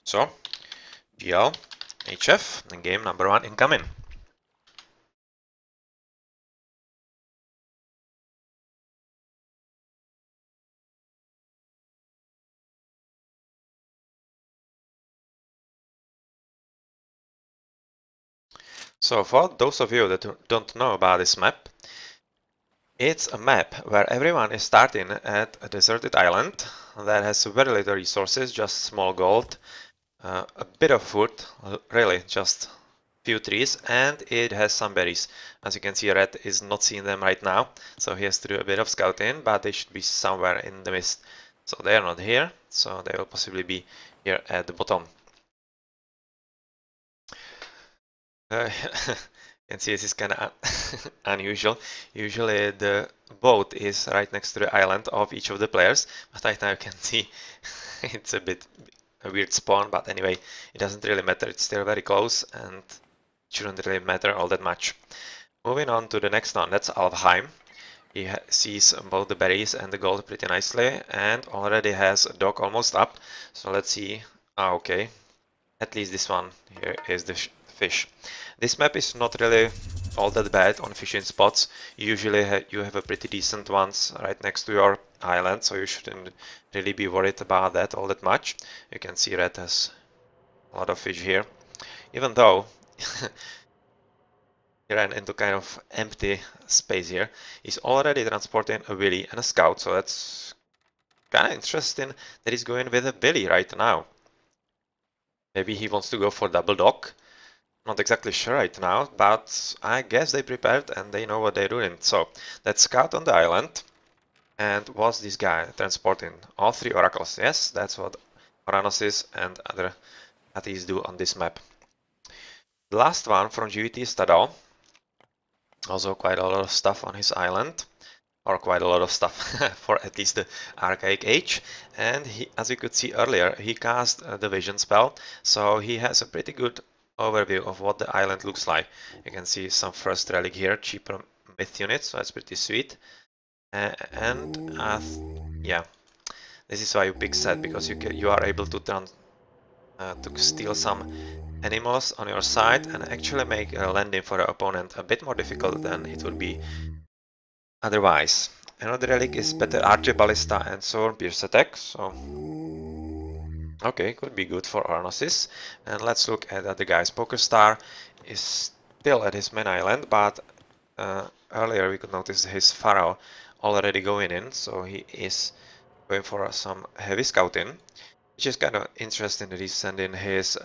So, GL, HF, and game number 1 incoming. So for those of you that don't know about this map, it's a map where everyone is starting at a deserted island that has very little resources, just small gold, a bit of food, really just few trees, and it has some berries. As you can see, Red is not seeing them right now, so he has to do a bit of scouting, but they should be somewhere in the mist. So they are not here, so they will possibly be here at the bottom. You can see this is kind of unusual. Usually the boat is right next to the island of each of the players, but right now you can see it's a bit a weird spawn, but anyway, it doesn't really matter. It's still very close and shouldn't really matter all that much. Moving on to the next one, that's Alfheim. He sees both the berries and the gold pretty nicely and already has a dock almost up. So let's see. Ah, okay. At least this one here is the fish. This map is not really all that bad on fishing spots. Usually you have a pretty decent ones right next to your island, so you shouldn't really be worried about that all that much. You can see Red has a lot of fish here, even though he ran into kind of empty space here. He's already transporting a Willy and a Scout, so that's kind of interesting that he's going with a Billy right now. Maybe he wants to go for double dock. Not exactly sure right now, but I guess they prepared and they know what they're doing. So let's scout on the island. And was this guy transporting all 3 oracles? Yes, that's what Oranosis and other Atis do on this map. The last one from GVT is Tadal. Also quite a lot of stuff on his island. Or quite a lot of stuff for at least the Archaic Age. And he, as we could see earlier, he cast the Vision spell, so he has a pretty good overview of what the island looks like. You can see some first relic here, cheaper myth units, so that's pretty sweet. Yeah, this is why you pick set, because you are able to steal some animals on your side and actually make a landing for the opponent a bit more difficult than it would be otherwise. Another relic is better Archer Ballista and Sword Pierce attack, so okay, could be good for Arnosis. And let's look at the other guys. Pokerstar is still at his main island, but earlier we could notice his Pharaoh already going in, so he is going for some heavy scouting, which is kind of interesting that he's sending his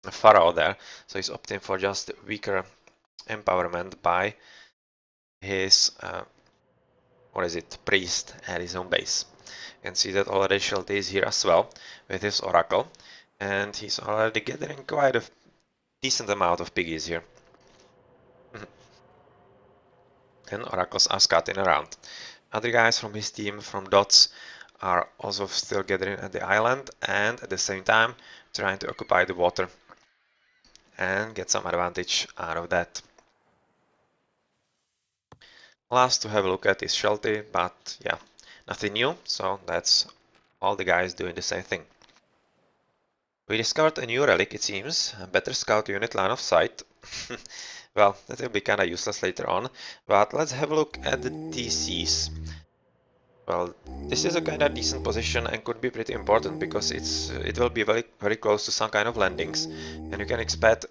Pharaoh there, so he's opting for just weaker empowerment by his priest at his own base. You can see that already Shelty is here as well with his oracle, and he's already gathering quite a decent amount of piggies here. And oracles are scouting around. Other guys from his team from DoDs are also still gathering at the island and at the same time trying to occupy the water and get some advantage out of that. Last to have a look at is Shelty, but yeah, nothing new, so that's all the guys doing the same thing. We discovered a new relic, it seems, a better scout unit line of sight. Well, that will be kinda useless later on, but let's have a look at the TCs. Well, this is a kinda decent position and could be pretty important because it will be very close to some kind of landings, and you can expect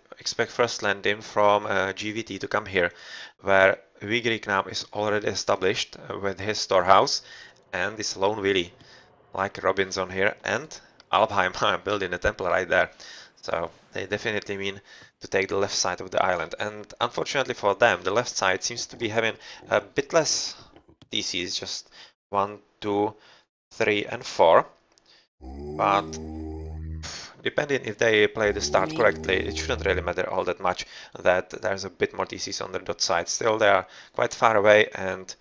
first landing from GVT to come here, where Vigrik now is already established with his storehouse and this lone Willy, like Robinson here, and Alfheim building a temple right there. So they definitely mean to take the left side of the island, and unfortunately for them, the left side seems to be having a bit less DCs, just 1, 2, 3, and 4. But depending if they play the start correctly, it shouldn't really matter all that much that there's a bit more DCs on the dot side. Still, they are quite far away, and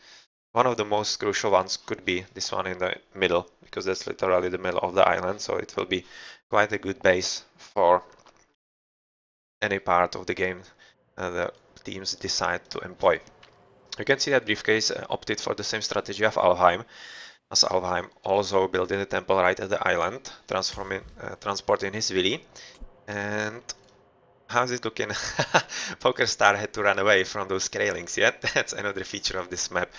one of the most crucial ones could be this one in the middle, because that's literally the middle of the island, so it will be quite a good base for any part of the game the teams decide to employ. You can see that Briefcase opted for the same strategy of Alfheim, as Alvheim also building a temple right at the island, transporting his Willy. And how's it looking? PokerStar had to run away from those scalings yet. That's another feature of this map,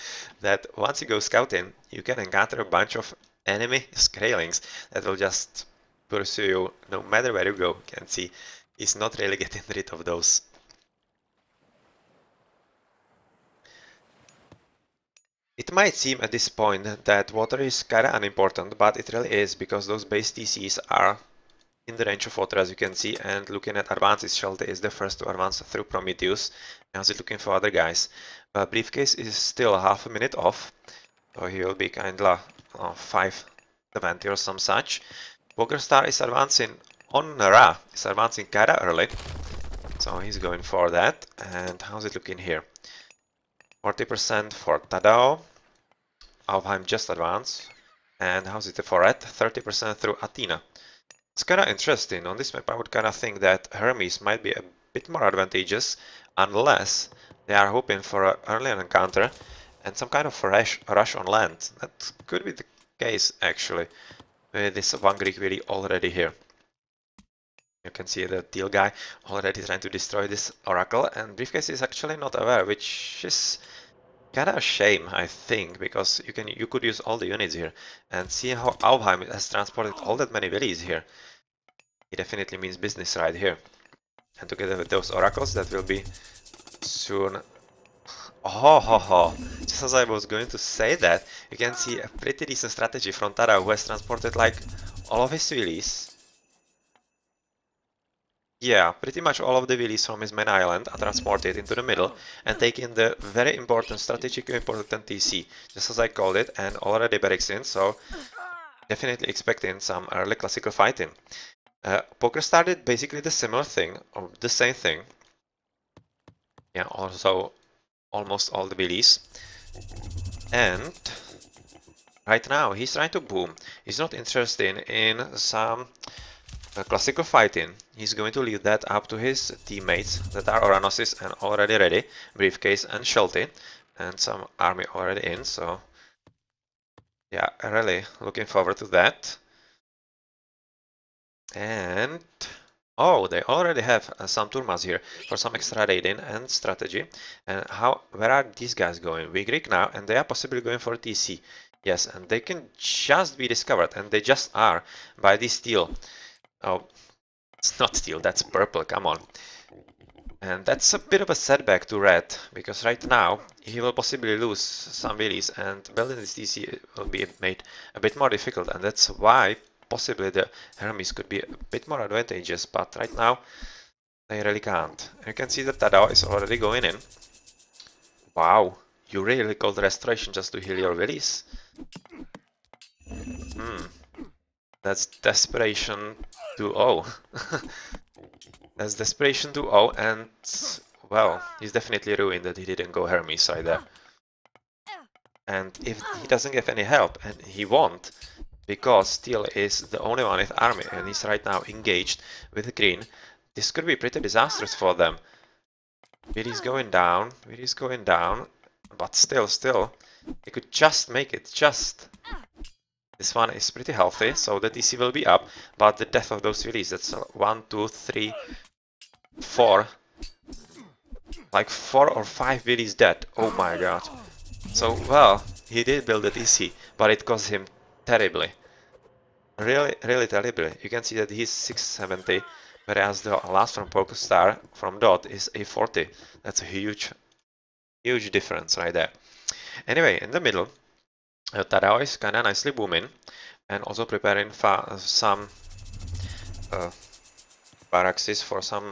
that once you go scouting, you can encounter a bunch of enemy scalings that will just pursue you no matter where you go. You can see he's not really getting rid of those. It might seem at this point that water is kinda unimportant, but it really is, because those base TCs are in the range of water, as you can see, and looking at advances, Shelty is the first to advance through Prometheus. Now he's looking for other guys. But Briefcase is still half a minute off, so he will be kinda 5:70 or some such. PokerStar is advancing on Ra, is advancing kinda early, so he's going for that. And how's it looking here? 40% for Tadao. Alvheim just advanced. And how's it for Red? 30% through Athena. It's kinda interesting. On this map I would kinda think that Hermes might be a bit more advantageous, unless they are hoping for an early encounter and some kind of rush on land. That could be the case actually, with this one Greek Willy already here. You can see the teal guy already trying to destroy this oracle, and Briefcase is actually not aware, which is kinda a shame, I think, because you could use all the units here. And see how Alvheim has transported all that many Willys here. He definitely means business right here. And together with those oracles, that will be soon. Oh, ho, ho. Just as I was going to say that, you can see a pretty decent strategy from Tara, who has transported like all of his Willys. Yeah, pretty much all of the Willys from his main island are transported into the middle and taking the very important, strategically important TC, just as I called it, and already barracks in, so definitely expecting some early classical fighting. Poker started basically the similar thing, or the same thing. Yeah, also almost all the Willys. And right now he's trying to boom. He's not interested in some classical fighting. He's going to leave that up to his teammates that are Oranoses and already ready, Briefcase and Shelty, and some army already in, so yeah, really looking forward to that. And oh, they already have some Turmas here for some extra raiding and strategy. And where are these guys going? We Greek now, and they are possibly going for TC. Yes, and they can just be discovered, and they just are by this steel. Oh, it's not steel, that's purple, come on. And that's a bit of a setback to Red, because right now he will possibly lose some Willys, and building this DC will be made a bit more difficult, and that's why possibly the Hermes could be a bit more advantageous, but right now they really can't. And you can see that Tadao is already going in. Wow, you really called Restoration just to heal your Willys? That's Desperation 2-0. That's Desperation 2-0, and well, he's definitely ruined that he didn't go Hermes right there. And if he doesn't get any help, and he won't, because Steel is the only one with army, and he's right now engaged with Green, this could be pretty disastrous for them. Willy's going down, but still, he could just make it, just. This one is pretty healthy, so the TC will be up, but the death of those Willys, that's 1, 2, 3, 4. Like 4 or 5 Willys dead, oh my god. So, well, he did build the TC, but it cost him terribly. Really terribly. You can see that he's 670, whereas the last from PokerStar from DoD is 840. That's a huge difference right there. Anyway, in the middle, Tadao is kinda nicely booming, and also preparing for some barracks for some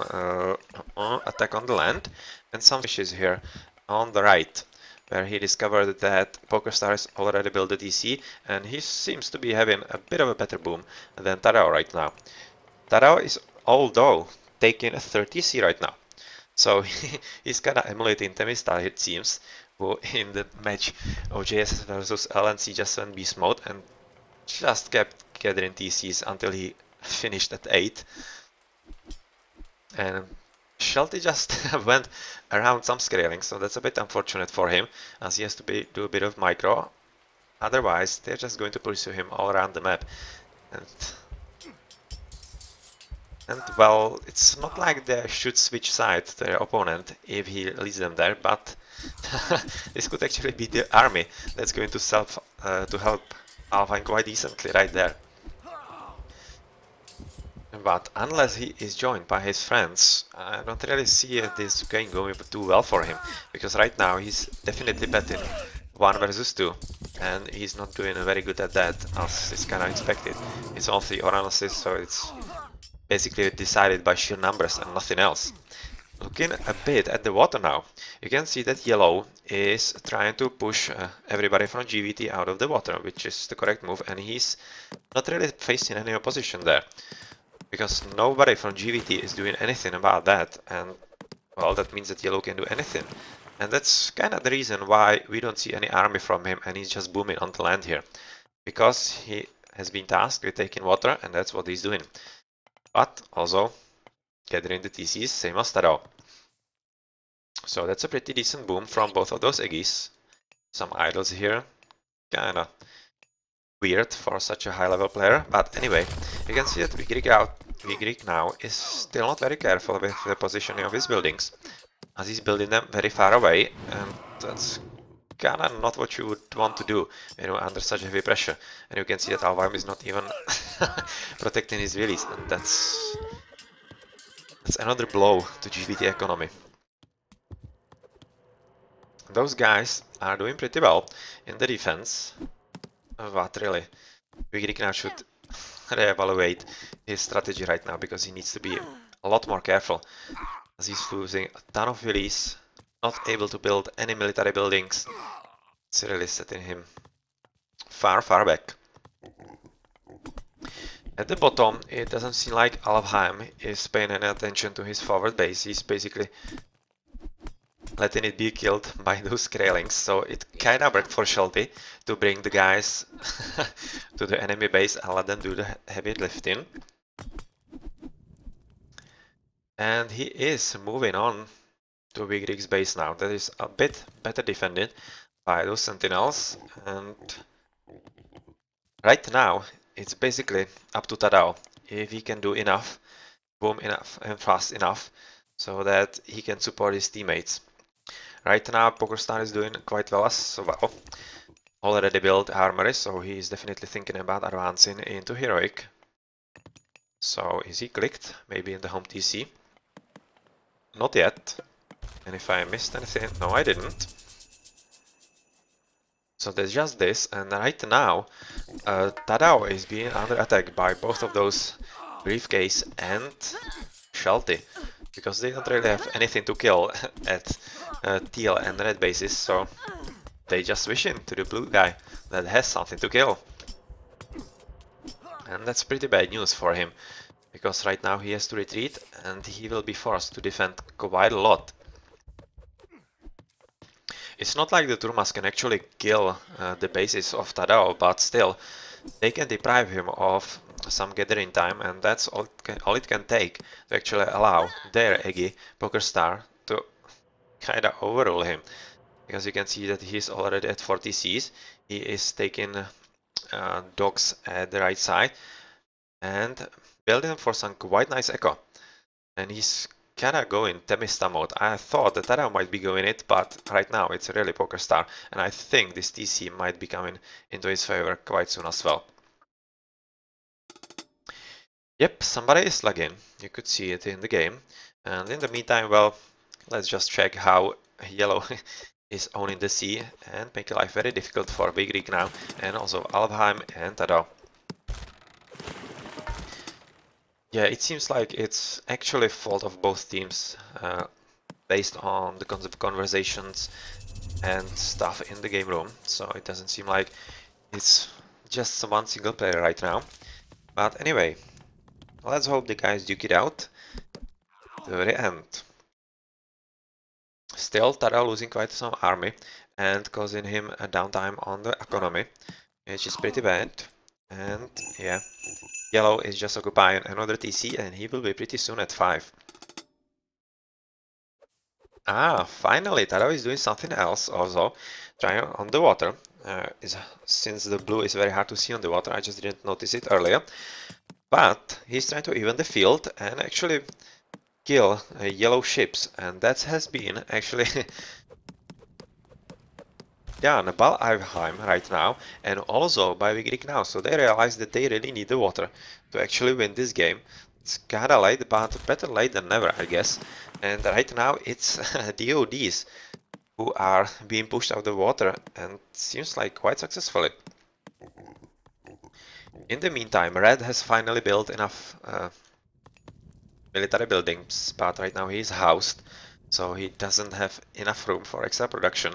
attack on the land, and some fishes here on the right, where he discovered that PokerStar has already built a DC, and he seems to be having a bit of a better boom than Tadao right now. Tadao is, although, taking a 30C right now, so he's kinda emulating Temistar, it seems, who in the match OJS versus LNC just went beast mode and just kept gathering TCs until he finished at 8. And Shelty just went around some scaling, so that's a bit unfortunate for him, as he has to do a bit of micro. Otherwise, they're just going to pursue him all around the map. And well, it's not like they should switch sides to their opponent if he leads them there, but this could actually be the army that's going to help Alpine quite decently right there. But unless he is joined by his friends, I don't really see this game going too well for him, because right now he's definitely betting 1 versus 2, and he's not doing very good at that, as is kind of expected. It's all 3 analysis, so it's basically decided by sheer numbers and nothing else. Looking a bit at the water now, you can see that yellow is trying to push everybody from GVT out of the water, which is the correct move, and he's not really facing any opposition there. Because nobody from GVT is doing anything about that, and well, that means that yellow can do anything. And that's kind of the reason why we don't see any army from him and he's just booming on the land here. Because he has been tasked with taking water, and that's what he's doing. But also gathering the TCs, same as Taro. So that's a pretty decent boom from both of those Eggies. Some idols here, kinda weird for such a high level player, but anyway, you can see that Vigrik now is still not very careful with the positioning of his buildings, as he's building them very far away, and that's kinda not what you would want to do, you know, under such heavy pressure. And you can see that Alvheim is not even protecting his release, and that's another blow to GVT economy. Those guys are doing pretty well in the defense, but really, Vigrik now should reevaluate his strategy right now, because he needs to be a lot more careful, as he's losing a ton of release, not able to build any military buildings. It's really setting him far, far back. At the bottom, it doesn't seem like Alfheim is paying any attention to his forward base. He's basically letting it be killed by those Skrellings, so it kinda worked for Shelty to bring the guys to the enemy base and let them do the heavy lifting. And he is moving on to Vigrik's base now. That is a bit better defended by those sentinels, and right now it's basically up to Tadao if he can do enough, boom enough and fast enough so that he can support his teammates. Right now PokerStar is doing quite well as well. Already built armory, so he is definitely thinking about advancing into heroic. So is he clicked? Maybe in the home TC? Not yet. And if I missed anything, no I didn't. So there's just this, and right now Tadao is being under attack by both of those Briefcase and Shelty, because they don't really have anything to kill at teal and red bases, so they just wish in to the blue guy that has something to kill. And that's pretty bad news for him, because right now he has to retreat and he will be forced to defend quite a lot. It's not like the Turmas can actually kill the bases of Tadao, but still, they can deprive him of some gathering time, and that's all it can take to actually allow their Eggy, PokerStar, to kinda overrule him. Because you can see that he's already at 40 Cs, he is taking dogs at the right side, and building for some quite nice echo. And he's kinda going Temista mode. I thought that Tadao might be going it, but right now it's really PokerStar, and I think this TC might be coming into his favor quite soon as well. Yep, somebody is lagging. You could see it in the game. And in the meantime, well, let's just check how yellow is owning the sea and make life very difficult for Big Rig now, and also Alfheim and Tadao. Yeah, it seems like it's actually fault of both teams, based on the conversations and stuff in the game room. So it doesn't seem like it's just one single player right now. But anyway, let's hope the guys duke it out to the very end. Still, Tadao losing quite some army and causing him a downtime on the economy, which is pretty bad. And yeah, yellow is just occupying another TC and he will be pretty soon at 5. Ah, finally, Tadao is doing something else also, trying on the water. since the blue is very hard to see on the water, I just didn't notice it earlier. But he's trying to even the field and actually kill yellow ships, and that has been actually done by Ivheim right now, and also by Vigrik now. So they realize that they really need the water to actually win this game. It's kinda late, but better late than never, I guess. And right now it's DoDs who are being pushed out of the water, and seems like quite successfully. In the meantime, Red has finally built enough military buildings, but right now he is housed, so he doesn't have enough room for extra production,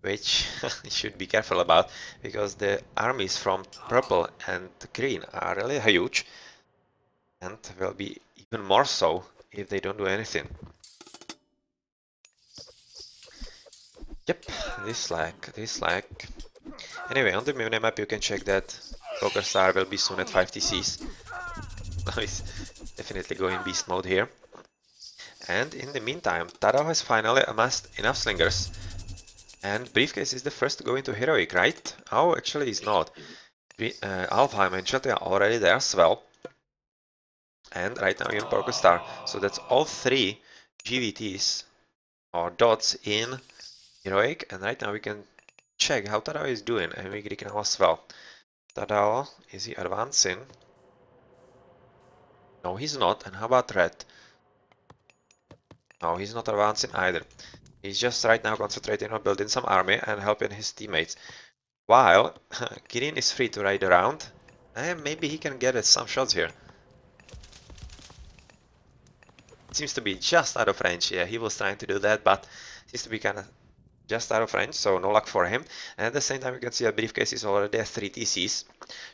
which he should be careful about, because the armies from purple and green are really huge, and will be even more so if they don't do anything. Yep, this lag. Anyway, on the minimap you can check that Poker Star will be soon at 5 TCs. Now he's definitely going beast mode here. And in the meantime, Taro has finally amassed enough slingers. And Briefcase is the first to go into Heroic, right? Oh, actually he's not. Alfheim and Shelty are already there as well. And right now in Poker Star. So that's all 3 GVTs or dots in Heroic. And right now we can check how Tadao is doing, and we can as well. Tadao, is he advancing? No, he's not. And how about Red? No, he's not advancing either. He's just right now concentrating on building some army and helping his teammates. While Kirin is free to ride around, and maybe he can get some shots here. Seems to be just out of range. Yeah, he was trying to do that, but seems to be kind of just out of range, so no luck for him. And at the same time, you can see that Briefcase is already at 3 TCs,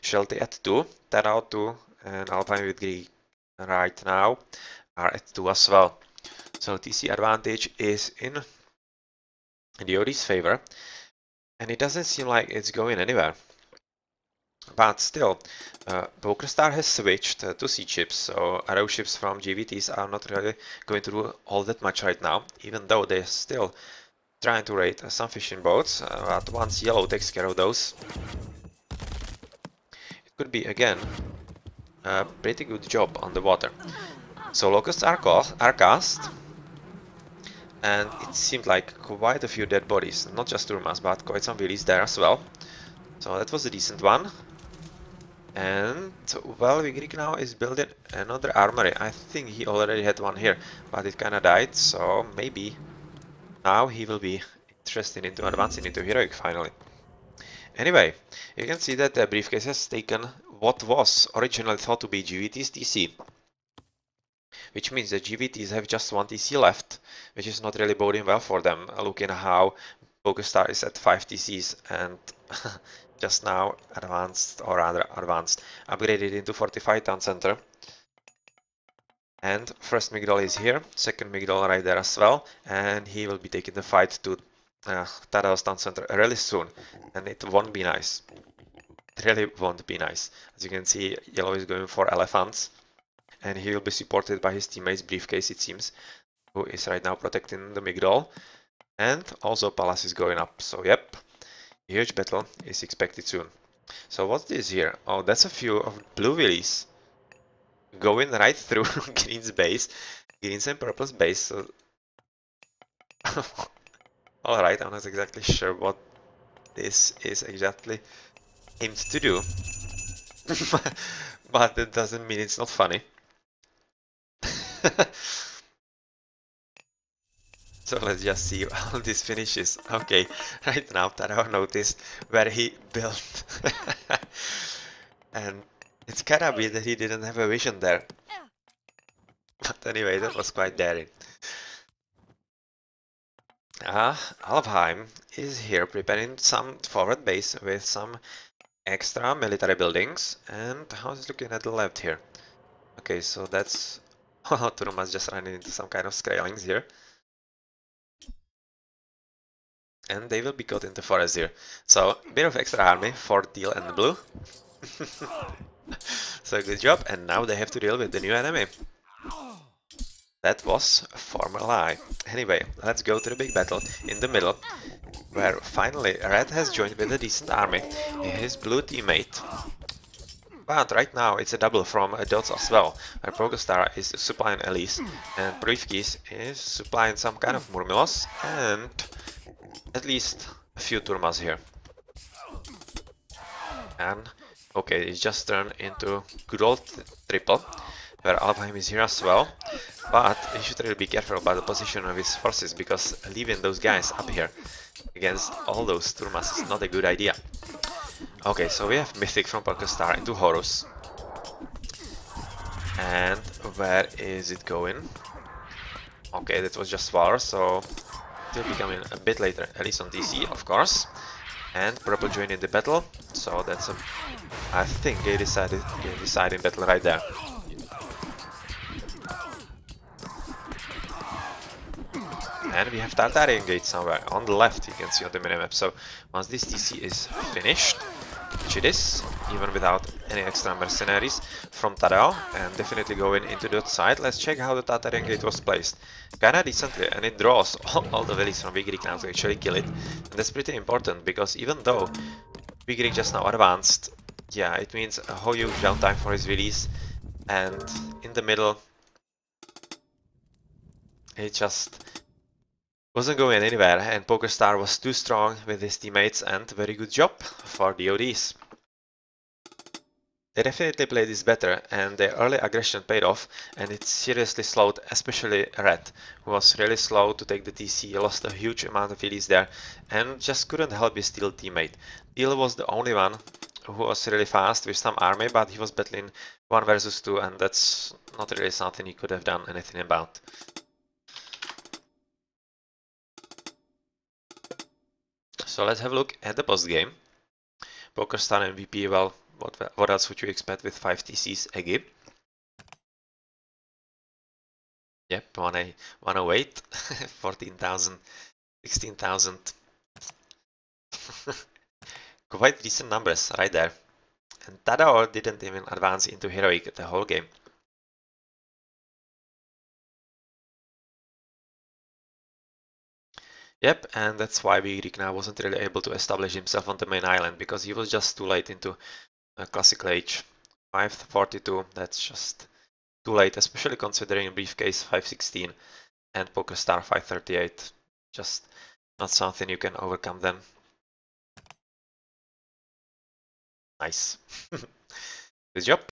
Shelty at 2, Tadao 2, and Alpine with Green right now are at 2 as well. So TC advantage is in DoD's favor, and it doesn't seem like it's going anywhere. But still, Poker Star has switched to sea ships, so arrow ships from GVTs are not really going to do all that much right now, even though they're still trying to raid some fishing boats, but once yellow takes care of those, it could be again a pretty good job on the water. So locusts are cast, and it seemed like quite a few dead bodies, not just Turmas, but quite some willies there as well. So that was a decent one. And well, Vigrik now is building another armory. I think he already had one here, but it kinda died, so maybe now he will be interested into advancing into Heroic finally. Anyway, you can see that the Briefcase has taken what was originally thought to be GVT's TC, which means that GVTs have just 1 TC left, which is not really boding well for them, looking how PokerStar is at 5 TCs and just now advanced, or rather advanced, upgraded into 45 town center. And first Migdol is here, second Migdol right there as well, and he will be taking the fight to Tadao's town center really soon, and it won't be nice. It really won't be nice. As you can see, yellow is going for elephants, and he will be supported by his teammates Briefcase, it seems, who is right now protecting the Migdol, and also Palace is going up, so yep, a huge battle is expected soon. So what's this here? Oh, that's a few of blue willies going right through Green's base, Green's and Purple's base, so alright, I'm not exactly sure what this is exactly aimed to do, but that doesn't mean it's not funny. So let's just see how this finishes. Okay, right now Taro noticed where he built. And it's kinda weird that he didn't have a vision there. But anyway, that was quite daring. Alfheim is here preparing some forward base with some extra military buildings. And how's it looking at the left here? Okay, so that's... Turuma's just running into some kind of scalings here. And they will be caught in the forest here. So, a bit of extra army for teal and blue. So good job, and now they have to deal with the new enemy. That was a former lie. Anyway, let's go to the big battle in the middle, where finally Red has joined with a decent army, his blue teammate. But right now it's a double from Dots as well, where Progostar is supplying Elise, and Proivkis is supplying some kind of Murmilos, and at least a few Turmas here. And okay, it just turned into good old triple, where Alfheim is here as well. But you should really be careful about the position of his forces, because leaving those guys up here against all those Turmas is not a good idea. Okay, so we have Mythic from Progostar into Horus. And where is it going? Okay, that was just War, so it will be coming a bit later, at least on DC, of course. And Purple joining the battle, so that's a, I think, a deciding battle right there. And we have Tartarian Gate somewhere on the left, you can see on the minimap. So once this TC is finished, which it is, even without any extra mercenaries from Tadao, and definitely going into the side, let's check how the Tartarian Gate was placed. Kinda decently, and it draws all the valleys from Big Greek now to actually kill it. And that's pretty important, because even though Big Greek just now advanced, yeah, it means a whole huge downtime for his release, and in the middle, it just wasn't going anywhere, and PokerStar was too strong with his teammates, and very good job for DoDs. They definitely played this better, and their early aggression paid off, and it seriously slowed especially Red, who was really slow to take the TC, lost a huge amount of release there, and just couldn't help his Steel teammate. Steel was the only one who was really fast with some army, but he was battling 1 versus 2, and that's not really something he could have done anything about. So let's have a look at the post game. PokerStar MVP, well, what else would you expect with 5 TCs Egi? Yep, 108, 14,000, 16,000. Quite decent numbers right there. And Tadao didn't even advance into Heroic the whole game. Yep, and that's why Vigrik now wasn't really able to establish himself on the main island, because he was just too late into Classical Age. 542, that's just too late, especially considering Briefcase 516 and PokerStar 538. Just not something you can overcome then. Nice. Good job.